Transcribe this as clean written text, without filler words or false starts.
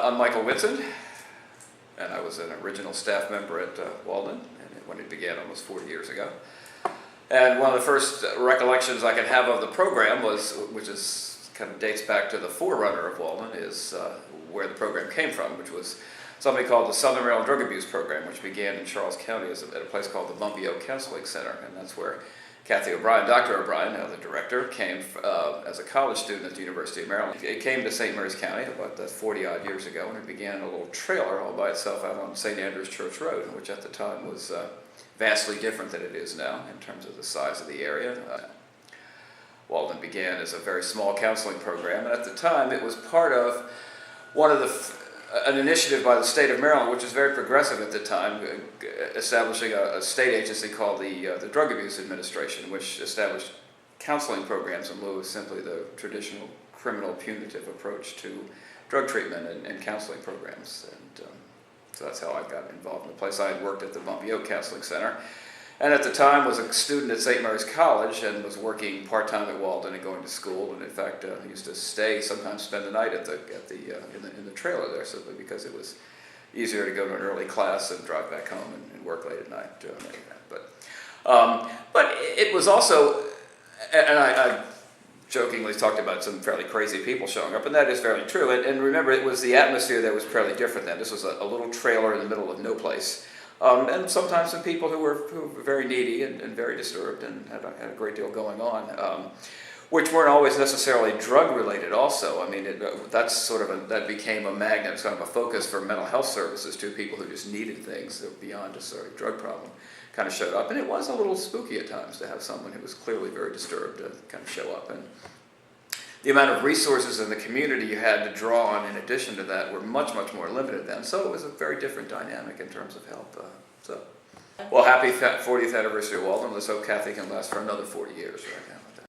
I'm Michael Whitson, and I was an original staff member at Walden when it began almost 40 years ago. And one of the first recollections I can have of the program was, which is kind of dates back to the forerunner of Walden, is where the program came from, which was something called the Southern Maryland Drug Abuse Program, which began in Charles County at a place called the Bumpy Oak Counseling Center, and that's where Kathy O'Brien, Dr. O'Brien, now the director, came as a college student at the University of Maryland. It came to St. Mary's County about 40-odd years ago, and it began in a little trailer all by itself out on St. Andrew's Church Road, which at the time was vastly different than it is now in terms of the size of the area. Walden began as a very small counseling program, and at the time it was part of an initiative by the state of Maryland, which was very progressive at the time, establishing a state agency called the Drug Abuse Administration, which established counseling programs in lieu of simply the traditional criminal punitive approach to drug treatment and counseling programs. And so that's how I got involved in the place. I had worked at the Bumpy Oak Counseling Center, and at the time was a student at St. Mary's College and was working part-time at Walden and going to school. And in fact, I used to sometimes spend the night in the trailer there, simply because it was easier to go to an early class and drive back home and work late at night doing that. But it was also, and I jokingly talked about some fairly crazy people showing up, and that is fairly true. And remember, it was the atmosphere that was fairly different then. This was a little trailer in the middle of no place. And sometimes some people who were very needy and very disturbed and had a great deal going on, which weren't always necessarily drug-related also. I mean, that became a magnet, kind of a focus for mental health services too. People who just needed things that were beyond just a drug problem kind of showed up. And it was a little spooky at times to have someone who was clearly very disturbed kind of show up. And the amount of resources in the community you had to draw on in addition to that were much, much more limited then. So it was a very different dynamic in terms of help. Well, happy 40th anniversary of Walden. Let's hope Kathy can last for another 40 years right now.